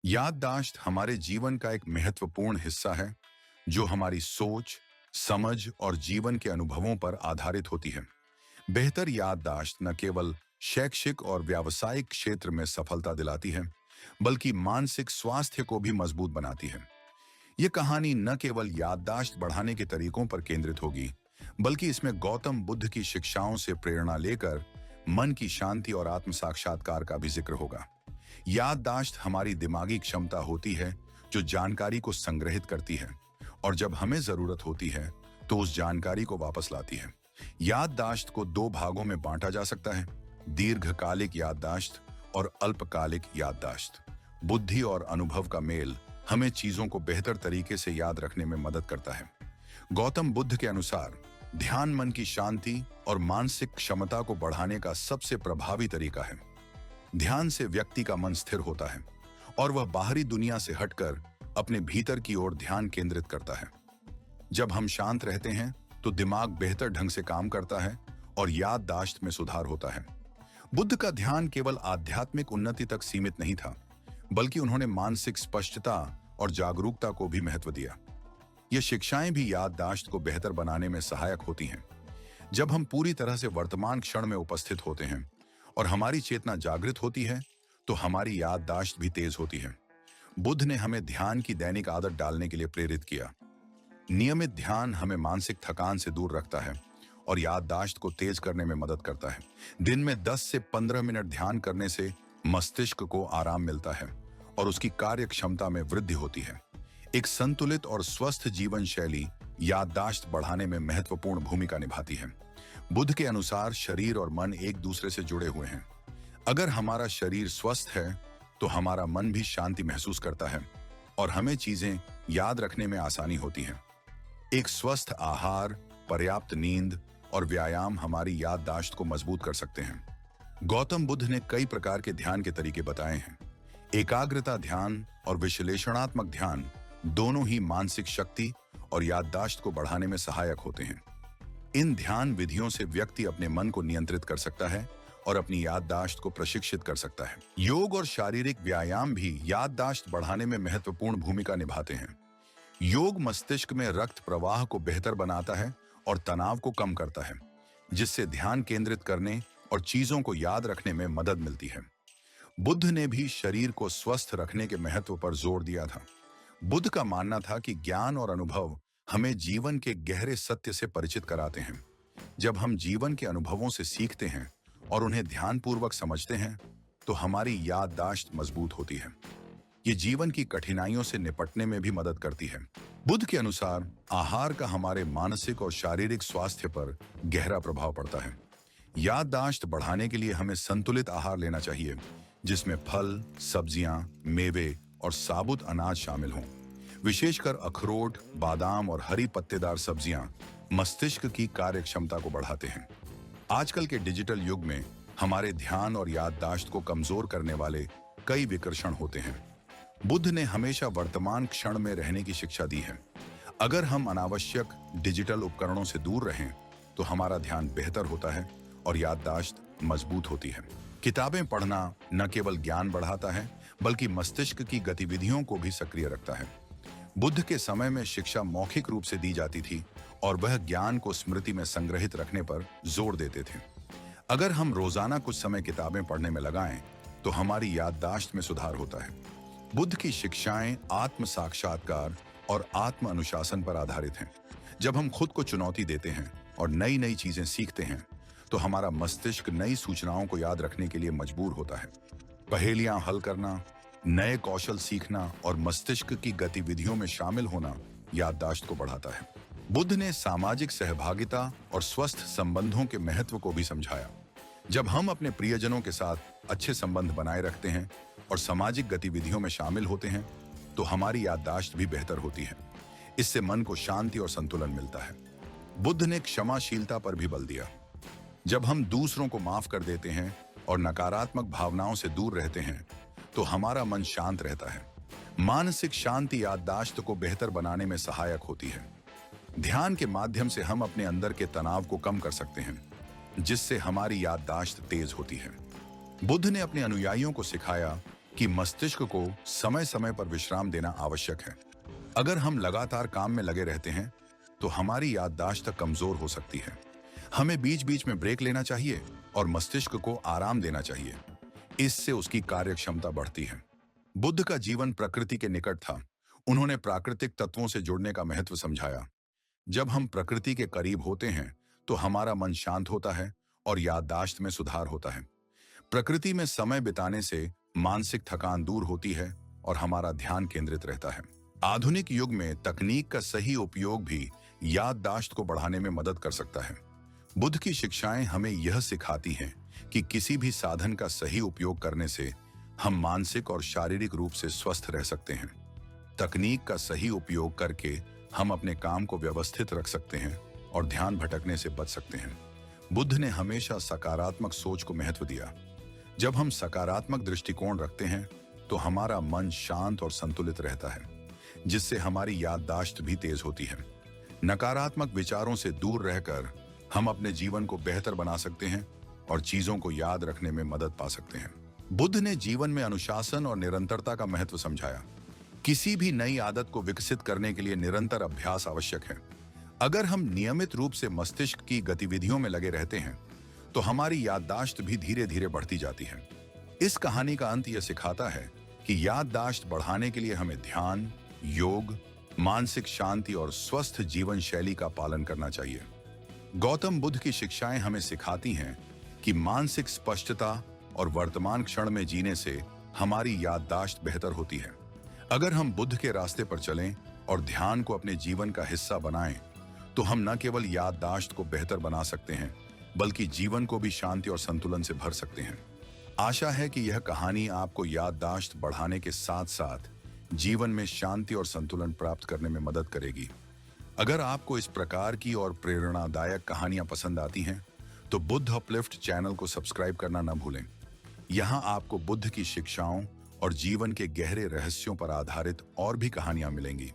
याददाश्त हमारे जीवन का एक महत्वपूर्ण हिस्सा है जो हमारी सोच, समझ और जीवन के अनुभवों पर आधारित होती है। बेहतर याददाश्त न केवल शैक्षिक और व्यावसायिक क्षेत्र में सफलता दिलाती है, बल्कि मानसिक स्वास्थ्य को भी मजबूत बनाती है। ये कहानी न केवल याददाश्त बढ़ाने के तरीकों पर केंद्रित होगी, बल्कि इसमें गौतम बुद्ध की शिक्षाओं से प्रेरणा लेकर मन की शांति और आत्म साक्षात्कार का भी जिक्र होगा। याददाश्त हमारी दिमागी क्षमता होती है जो जानकारी को संग्रहित करती है और जब हमें जरूरत होती है तो उस जानकारी को वापस लाती है। याददाश्त को दो भागों में बांटा जा सकता है, दीर्घकालिक याददाश्त और अल्पकालिक याददाश्त। बुद्धि और अनुभव का मेल हमें चीजों को बेहतर तरीके से याद रखने में मदद करता है। गौतम बुद्ध के अनुसार ध्यान मन की शांति और मानसिक क्षमता को बढ़ाने का सबसे प्रभावी तरीका है। ध्यान से व्यक्ति का मन स्थिर होता है और वह बाहरी दुनिया से हटकर अपने भीतर की ओर ध्यान केंद्रित करता है। जब हम शांत रहते हैं तो दिमाग बेहतर ढंग से काम करता है और याददाश्त में सुधार होता है। बुद्ध का ध्यान केवल आध्यात्मिक उन्नति तक सीमित नहीं था, बल्कि उन्होंने मानसिक स्पष्टता और जागरूकता को भी महत्व दिया। ये शिक्षाएं भी याददाश्त को बेहतर बनाने में सहायक होती हैं। जब हम पूरी तरह से वर्तमान क्षण में उपस्थित होते हैं और हमारी चेतना जागृत होती है तो हमारी याददाश्त भी तेज होती है। बुद्ध ने हमें ध्यान की दैनिक आदत डालने के लिए प्रेरित किया। नियमित ध्यान हमें मानसिक थकान से दूर रखता है और याददाश्त को तेज करने में मदद करता है। दिन में 10 से 15 मिनट ध्यान करने से मस्तिष्क को आराम मिलता है और उसकी कार्य क्षमता में वृद्धि होती है। एक संतुलित और स्वस्थ जीवन शैली याददाश्त बढ़ाने में महत्वपूर्ण भूमिका निभाती है। बुद्ध के अनुसार शरीर और मन एक दूसरे से जुड़े हुए हैं। अगर हमारा शरीर स्वस्थ है तो हमारा मन भी शांति महसूस करता है और हमें चीजें याद रखने में आसानी होती है। एक स्वस्थ आहार, पर्याप्त नींद और व्यायाम हमारी याददाश्त को मजबूत कर सकते हैं। गौतम बुद्ध ने कई प्रकार के ध्यान के तरीके बताए हैं। एकाग्रता ध्यान और विश्लेषणात्मक ध्यान दोनों ही मानसिक शक्ति और याददाश्त को बढ़ाने में सहायक होते हैं। इन ध्यान विधियों से व्यक्ति अपने मन को नियंत्रित कर सकता है और अपनी याददाश्त को प्रशिक्षित कर सकता है। योग और शारीरिक व्यायाम भी याददाश्त बढ़ाने में महत्वपूर्ण भूमिका निभाते हैं। योग मस्तिष्क में रक्त प्रवाह को बेहतर बनाता है और तनाव को कम करता है, जिससे ध्यान केंद्रित करने और चीजों को याद रखने में मदद मिलती है। बुद्ध ने भी शरीर को स्वस्थ रखने के महत्व पर जोर दिया था। बुद्ध का मानना था कि ज्ञान और अनुभव हमें जीवन के गहरे सत्य से परिचित कराते हैं। जब हम जीवन के अनुभवों से सीखते हैं और उन्हें ध्यानपूर्वक समझते हैं तो हमारी याददाश्त मजबूत होती है। ये जीवन की कठिनाइयों से निपटने में भी मदद करती है। बुद्ध के अनुसार आहार का हमारे मानसिक और शारीरिक स्वास्थ्य पर गहरा प्रभाव पड़ता है। याददाश्त बढ़ाने के लिए हमें संतुलित आहार लेना चाहिए, जिसमें फल, सब्जियां, मेवे और साबुत अनाज शामिल हों। विशेषकर अखरोट, बादाम और हरी पत्तेदार सब्जियां मस्तिष्क की कार्य क्षमता को बढ़ाते हैं। आजकल के डिजिटल युग में हमारे ध्यान और याददाश्त को कमजोर करने वाले कई विकर्षण होते हैं। बुद्ध ने हमेशा वर्तमान क्षण में रहने की शिक्षा दी है। अगर हम अनावश्यक डिजिटल उपकरणों से दूर रहें तो हमारा ध्यान बेहतर होता है और याददाश्त मजबूत होती है। किताबें पढ़ना न केवल ज्ञान बढ़ाता है, बल्कि मस्तिष्क की गतिविधियों को भी सक्रिय रखता है। बुद्ध के समय में शिक्षा मौखिक रूप से दी जाती थी और वह ज्ञान को स्मृति में संग्रहित रखने पर जोर देते थे। अगर हम रोजाना कुछ समय किताबें पढ़ने में लगाएं तो हमारी याददाश्त में सुधार होता है। बुद्ध की शिक्षाएं आत्म साक्षात्कार और आत्म अनुशासन पर आधारित हैं। जब हम खुद को चुनौती देते हैं और नई नई चीजें सीखते हैं तो हमारा मस्तिष्क नई सूचनाओं को याद रखने के लिए मजबूर होता है। पहेलियां हल करना, नए कौशल सीखना और मस्तिष्क की गतिविधियों में शामिल होना याददाश्त को बढ़ाता है। बुद्ध ने सामाजिक सहभागिता और स्वस्थ संबंधों के महत्व को भी समझाया। जब हम अपने प्रियजनों के साथ अच्छे संबंध बनाए रखते हैं और सामाजिक गतिविधियों में शामिल होते हैं तो हमारी याददाश्त भी बेहतर होती है। इससे मन को शांति और संतुलन मिलता है। बुद्ध ने क्षमाशीलता पर भी बल दिया। जब हम दूसरों को माफ कर देते हैं और नकारात्मक भावनाओं से दूर रहते हैं तो हमारा मन शांत रहता है। मानसिक शांति याददाश्त को बेहतर बनाने में सहायक होती है। ध्यान के माध्यम से हम अपने अंदर के तनाव को कम कर सकते हैं, जिससे हमारी याददाश्त तेज होती है। बुद्ध ने अपने अनुयायियों को सिखाया कि मस्तिष्क को समय समय पर विश्राम देना आवश्यक है। अगर हम लगातार काम में लगे रहते हैं तो हमारी याददाश्त कमजोर हो सकती है। हमें बीच बीच में ब्रेक लेना चाहिए और मस्तिष्क को आराम देना चाहिए। इससे उसकी कार्यक्षमता बढ़ती है। बुद्ध का जीवन प्रकृति के निकट था। उन्होंने प्राकृतिक तत्वों से जुड़ने का महत्व समझाया। जब हम प्रकृति के करीब होते हैं तो हमारा मन शांत होता है और याददाश्त में सुधार होता है। प्रकृति में समय बिताने से मानसिक थकान दूर होती है और हमारा ध्यान केंद्रित रहता है। आधुनिक युग में तकनीक का सही उपयोग भी याददाश्त को बढ़ाने में मदद कर सकता है। बुद्ध की शिक्षाएं हमें यह सिखाती हैं कि किसी भी साधन का सही उपयोग करने से हम मानसिक और शारीरिक रूप से स्वस्थ रह सकते हैं। तकनीक का सही उपयोग करके हम अपने काम को व्यवस्थित रख सकते हैं और ध्यान भटकने से बच सकते हैं। बुद्ध ने हमेशा सकारात्मक सोच को महत्व दिया। जब हम सकारात्मक दृष्टिकोण रखते हैं तो हमारा मन शांत और संतुलित रहता है, जिससे हमारी याददाश्त भी तेज होती है। नकारात्मक विचारों से दूर रहकर हम अपने जीवन को बेहतर बना सकते हैं और चीजों को याद रखने में मदद पा सकते हैं। बुद्ध ने जीवन में अनुशासन और निरंतरता का महत्व समझाया। किसी भी नई आदत को विकसित करने के लिए निरंतर अभ्यास आवश्यक है। अगर हम नियमित रूप से मस्तिष्क की गतिविधियों में लगे रहते हैं तो हमारी याददाश्त भी धीरे धीरे बढ़ती जाती है। इस कहानी का अंत यह सिखाता है कि याददाश्त बढ़ाने के लिए हमें ध्यान, योग, मानसिक शांति और स्वस्थ जीवन शैली का पालन करना चाहिए। गौतम बुद्ध की शिक्षाएं हमें सिखाती हैं कि मानसिक स्पष्टता और वर्तमान क्षण में जीने से हमारी याददाश्त बेहतर होती है। अगर हम बुद्ध के रास्ते पर चलें और ध्यान को अपने जीवन का हिस्सा बनाएं, तो हम न केवल याददाश्त को बेहतर बना सकते हैं, बल्कि जीवन को भी शांति और संतुलन से भर सकते हैं। आशा है कि यह कहानी आपको याददाश्त बढ़ाने के साथ साथ जीवन में शांति और संतुलन प्राप्त करने में मदद करेगी। अगर आपको इस प्रकार की और प्रेरणादायक कहानियां पसंद आती हैं, तो बुद्ध अपलिफ्ट चैनल को सब्सक्राइब करना न भूलें। यहाँ आपको बुद्ध की शिक्षाओं और जीवन के गहरे रहस्यों पर आधारित और भी कहानियां मिलेंगी।